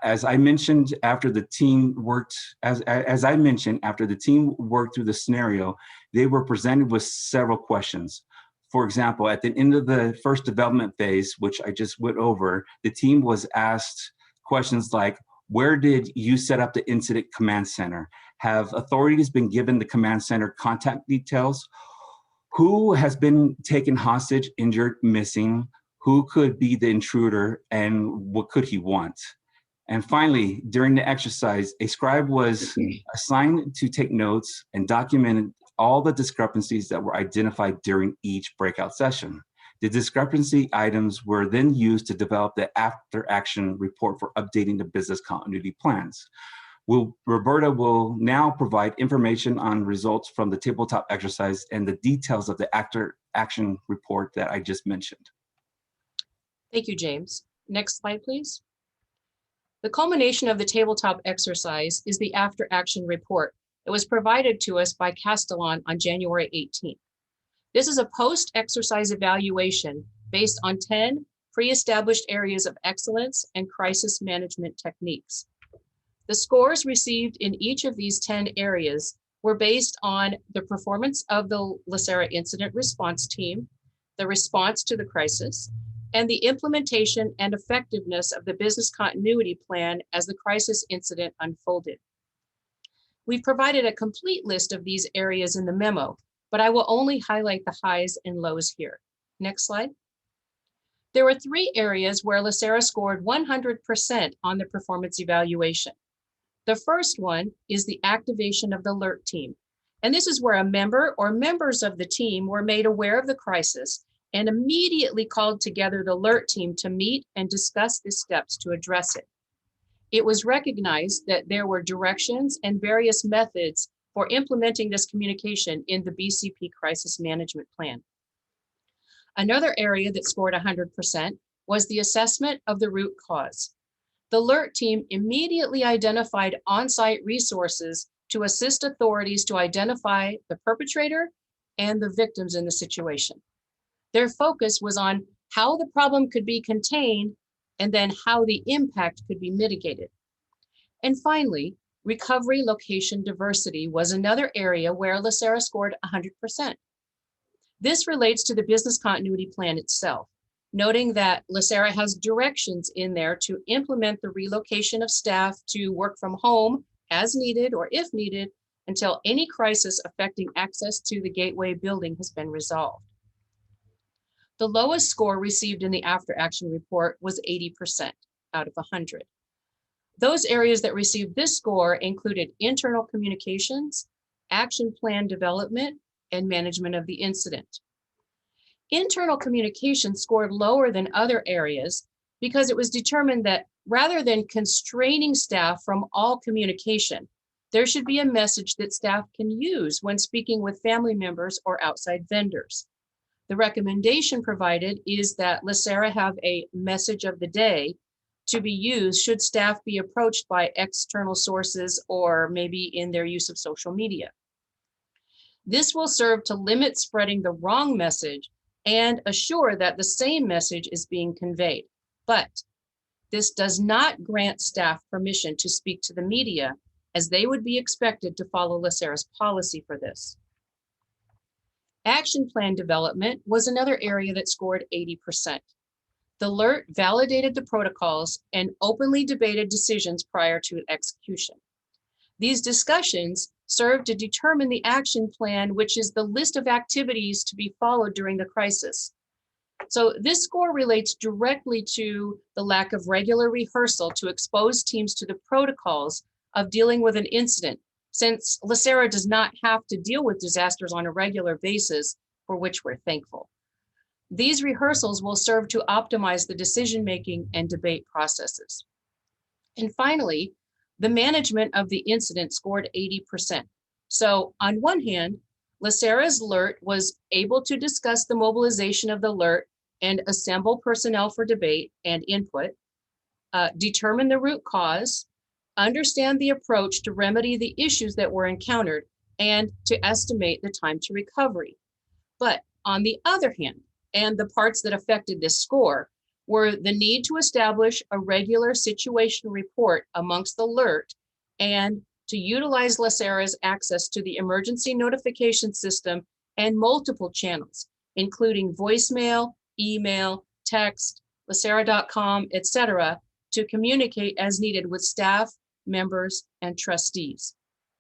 As I mentioned, after the team worked through the scenario, they were presented with several questions. For example, at the end of the first development phase, which I just went over, the team was asked questions like, where did you set up the incident command center? Have authorities been given the command center contact details? Who has been taken hostage, injured, missing? Who could be the intruder, and what could he want? And finally, during the exercise, a scribe was assigned to take notes and document all the discrepancies that were identified during each breakout session. The discrepancy items were then used to develop the after action report for updating the business continuity plans. Roberta will now provide information on results from the tabletop exercise and the details of the after action report that I just mentioned. Thank you, James. Next slide, please. The culmination of the tabletop exercise is the after action report that was provided to us by Castellan on January 18th. This is a post-exercise evaluation based on 10 pre-established areas of excellence and crisis management techniques. The scores received in each of these 10 areas were based on the performance of the LACERA incident response team, the response to the crisis, and the implementation and effectiveness of the business continuity plan as the crisis incident unfolded. We've provided a complete list of these areas in the memo, but I will only highlight the highs and lows here. Next slide. There were 3 areas where LACERA scored 100% on the performance evaluation. The first one is the activation of the alert team. And this is where a member or members of the team were made aware of the crisis and immediately called together the alert team to meet and discuss the steps to address it. It was recognized that there were directions and various methods for implementing this communication in the BCP crisis management plan. Another area that scored 100% was the assessment of the root cause. The alert team immediately identified on-site resources to assist authorities to identify the perpetrator and the victims in the situation. Their focus was on how the problem could be contained and then how the impact could be mitigated. And finally, recovery location diversity was another area where LACERA scored 100%. This relates to the business continuity plan itself, noting that LACERA has directions in there to implement the relocation of staff to work from home as needed or if needed until any crisis affecting access to the Gateway building has been resolved. The lowest score received in the after action report was 80% out of 100. Those areas that received this score included internal communications, action plan development, and management of the incident. Internal communication scored lower than other areas because it was determined that rather than constraining staff from all communication, there should be a message that staff can use when speaking with family members or outside vendors. The recommendation provided is that LACERA have a message of the day to be used should staff be approached by external sources or maybe in their use of social media. This will serve to limit spreading the wrong message and assure that the same message is being conveyed. But this does not grant staff permission to speak to the media, as they would be expected to follow LACERA's policy for this. Action plan development was another area that scored 80%. The alert validated the protocols and openly debated decisions prior to execution. These discussions served to determine the action plan, which is the list of activities to be followed during the crisis. So this score relates directly to the lack of regular rehearsal to expose teams to the protocols of dealing with an incident, since LACERA does not have to deal with disasters on a regular basis, for which we're thankful. These rehearsals will serve to optimize the decision-making and debate processes. And finally, the management of the incident scored 80%. So on one hand, LACERA's alert was able to discuss the mobilization of the alert and assemble personnel for debate and input, determine the root cause, understand the approach to remedy the issues that were encountered, and to estimate the time to recovery. But on the other hand, and the parts that affected this score, were the need to establish a regular situation report amongst the alert and to utilize LACERA's access to the emergency notification system and multiple channels, including voicemail, email, text, lacera.com, etc., to communicate as needed with staff, members, and trustees.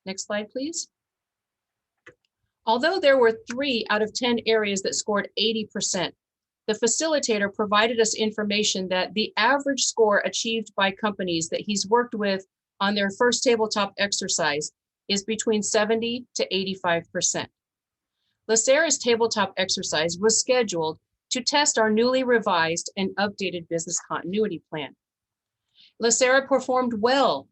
Next slide, please. Although there were 3 out of 10 areas that scored 80%, the facilitator provided us information that the average score achieved by companies that he's worked with on their first tabletop exercise is between 70 to 85%. LACERA's tabletop exercise was scheduled to test our newly revised and updated business continuity plan. LACERA performed well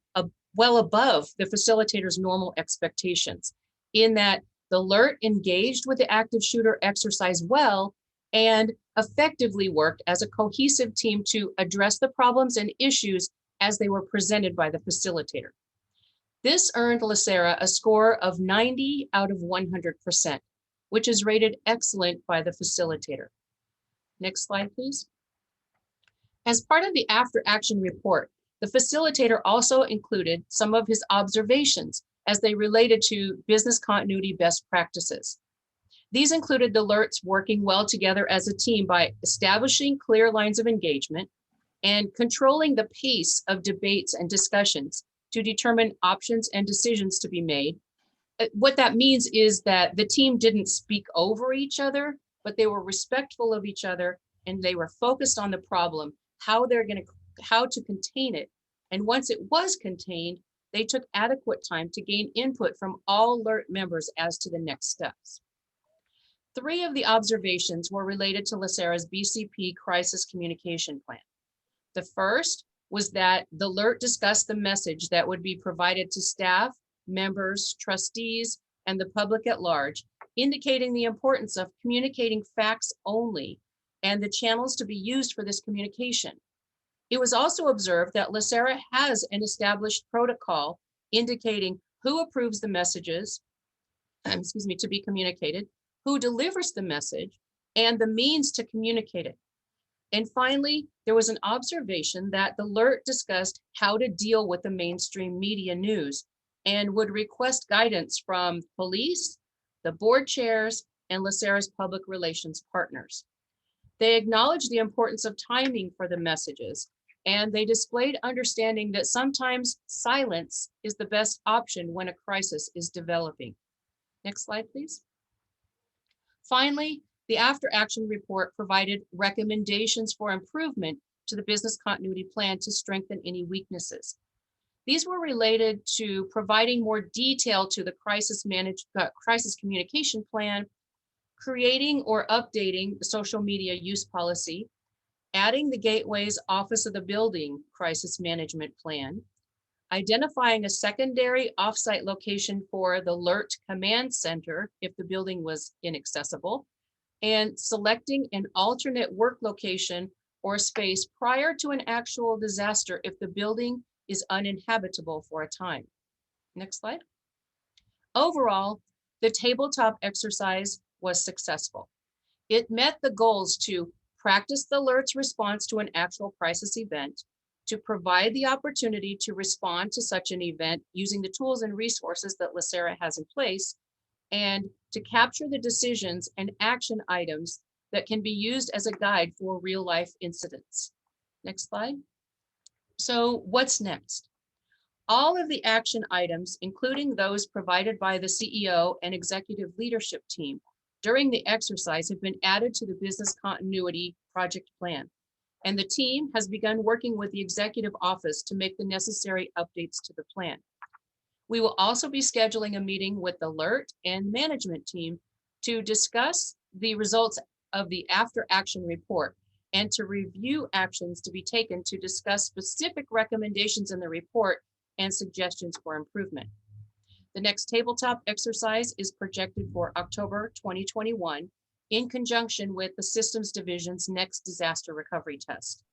above the facilitator's normal expectations in that the alert engaged with the active shooter exercise well and effectively worked as a cohesive team to address the problems and issues as they were presented by the facilitator. This earned LACERA a score of 90 out of 100%, which is rated excellent by the facilitator. Next slide, please. As part of the after action report, the facilitator also included some of his observations as they related to business continuity best practices. These included the alerts working well together as a team by establishing clear lines of engagement and controlling the pace of debates and discussions to determine options and decisions to be made. What that means is that the team didn't speak over each other, but they were respectful of each other and they were focused on the problem, how to contain it. And once it was contained, they took adequate time to gain input from all alert members as to the next steps. 3 of the observations were related to LACERA's BCP crisis communication plan. The first was that the alert discussed the message that would be provided to staff, members, trustees, and the public at large, indicating the importance of communicating facts only and the channels to be used for this communication. It was also observed that LACERA has an established protocol indicating who approves the messages, to be communicated, who delivers the message, and the means to communicate it. And finally, there was an observation that the alert discussed how to deal with the mainstream media news and would request guidance from police, the board chairs, and LACERA's public relations partners. They acknowledged the importance of timing for the messages, and they displayed understanding that sometimes silence is the best option when a crisis is developing. Next slide, please. Finally, the after action report provided recommendations for improvement to the business continuity plan to strengthen any weaknesses. These were related to providing more detail to the crisis communication plan, creating or updating the social media use policy, adding the Gateway's Office of the Building crisis management plan, identifying a secondary offsite location for the alert command center if the building was inaccessible, and selecting an alternate work location or space prior to an actual disaster if the building is uninhabitable for a time. Next slide. Overall, the tabletop exercise was successful. It met the goals to practice the alert's response to an actual crisis event, to provide the opportunity to respond to such an event using the tools and resources that LACERA has in place, and to capture the decisions and action items that can be used as a guide for real life incidents. Next slide. So what's next? All of the action items, including those provided by the CEO and executive leadership team during the exercise, have been added to the business continuity project plan. And the team has begun working with the executive office to make the necessary updates to the plan. We will also be scheduling a meeting with the alert and management team to discuss the results of the after action report and to review actions to be taken to discuss specific recommendations in the report and suggestions for improvement. The next tabletop exercise is projected for October 2021 in conjunction with the Systems Division's next disaster recovery test.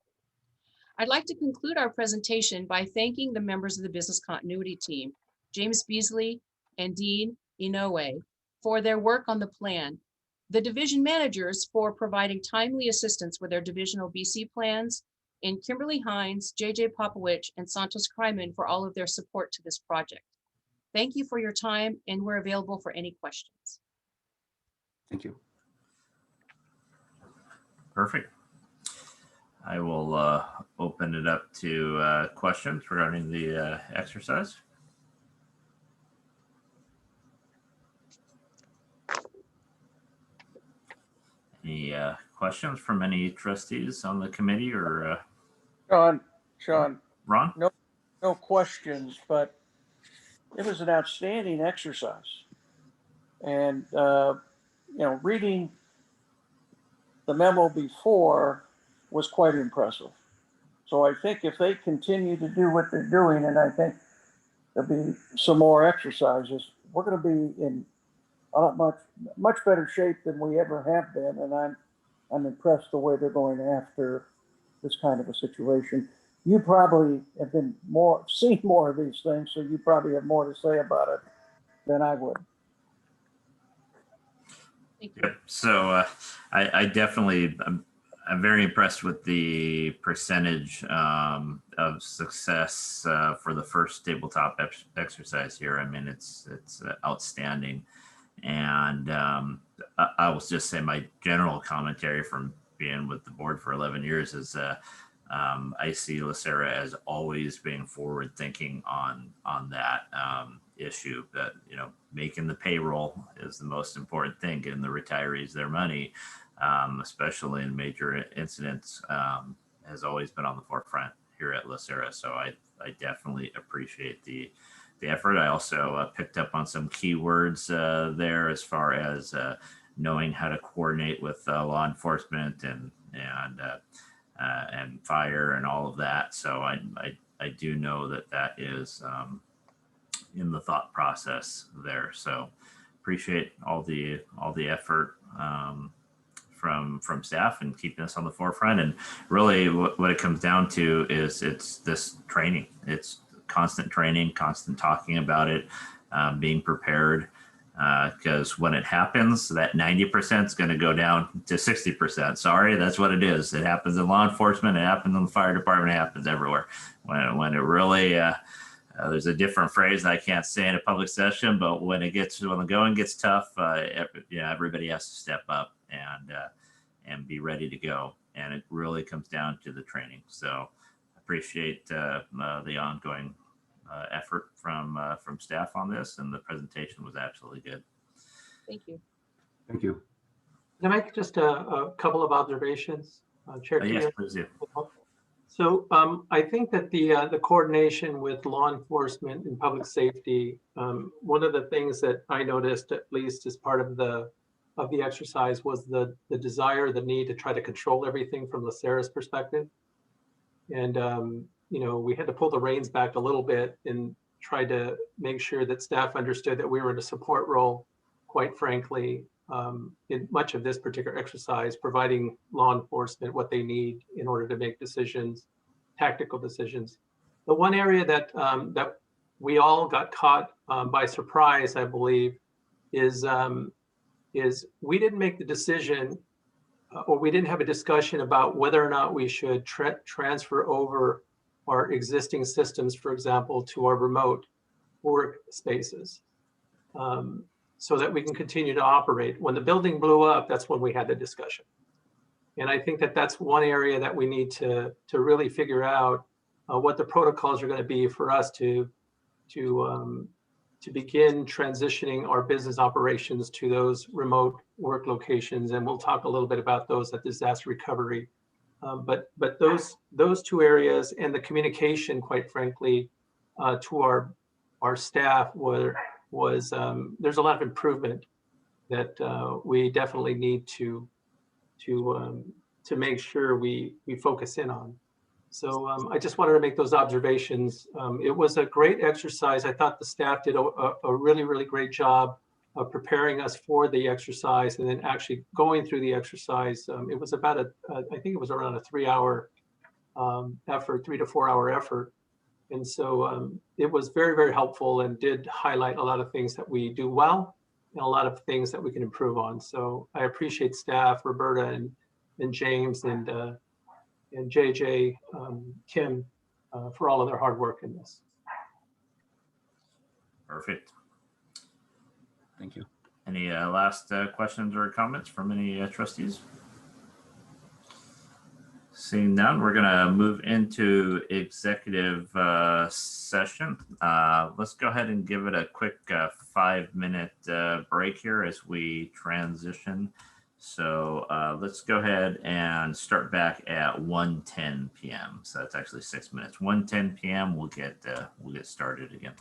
I'd like to conclude our presentation by thanking the members of the business continuity team, James Beasley and Dean Inoue, for their work on the plan, the division managers for providing timely assistance with their divisional BC plans, and Kimberly Hines, JJ Popowich, and Santos Kryman for all of their support to this project. Thank you for your time, and we're available for any questions. Thank you. Perfect. I will open it up to questions regarding the exercise. Any questions from any trustees on the committee or Sean, Ron? no questions, but it was an outstanding exercise. And, reading the memo before was quite impressive. So I think if they continue to do what they're doing, and I think there'll be some more exercises, we're going to be in much better shape than we ever have been. And I'm impressed the way they're going after this kind of a situation. You probably have seen more of these things, so you probably have more to say about it than I would. Yep. So I definitely, I'm very impressed with the percentage of success for the first tabletop exercise here. I mean, it's outstanding. And I will just say my general commentary from being with the board for 11 years is I see LACERA as always being forward thinking on that issue, that, making the payroll is the most important thing, getting the retirees their money, especially in major incidents, has always been on the forefront here at LACERA. So I definitely appreciate the effort. I also picked up on some keywords there as far as knowing how to coordinate with law enforcement and fire and all of that. So I do know that is in the thought process there. So appreciate all the effort from staff and keeping us on the forefront. And really what it comes down to is it's this training. It's constant training, constant talking about it, being prepared. Because when it happens, that 90% is going to go down to 60%. Sorry, that's what it is. It happens in law enforcement. It happens in the fire department. It happens everywhere. When it really, there's a different phrase that I can't say in a public session, but when the going gets tough, everybody has to step up and be ready to go. And it really comes down to the training. So appreciate the ongoing effort from staff on this, and the presentation was absolutely good. Thank you. Thank you. Can I make just a couple of observations, Chair? Yes, please do. So I think that the coordination with law enforcement and public safety, one of the things that I noticed, at least as part of the exercise, was the desire, the need to try to control everything from LACERA's perspective. And we had to pull the reins back a little bit and try to make sure that staff understood that we were in a support role, quite frankly, in much of this particular exercise, providing law enforcement what they need in order to make decisions, tactical decisions. The one area that we all got caught by surprise, I believe, is we didn't make the decision, or we didn't have a discussion about whether or not we should transfer over our existing systems, for example, to our remote work spaces, so that we can continue to operate. When the building blew up, that's when we had the discussion. And I think that that's one area that we need to really figure out what the protocols are going to be for us to begin transitioning our business operations to those remote work locations. And we'll talk a little bit about those at disaster recovery. But those two areas, and the communication, quite frankly, to our staff was there's a lot of improvement that we definitely need to make sure we focus in on. So I just wanted to make those observations. It was a great exercise. I thought the staff did a really, really great job of preparing us for the exercise and then actually going through the exercise. It was about I think it was around a 3-hour effort, 3 to 4 hour effort. And so it was very, very helpful and did highlight a lot of things that we do well and a lot of things that we can improve on. So I appreciate staff, Roberta and James and JJ, Kim, for all of their hard work in this. Perfect. Thank you. Any last questions or comments from any trustees? Seeing none, we're gonna move into executive session. Let's go ahead and give it a quick 5-minute break here as we transition. So let's go ahead and start back at 1:10 p.m. So that's actually 6 minutes. 1:10 p.m. We'll get started again.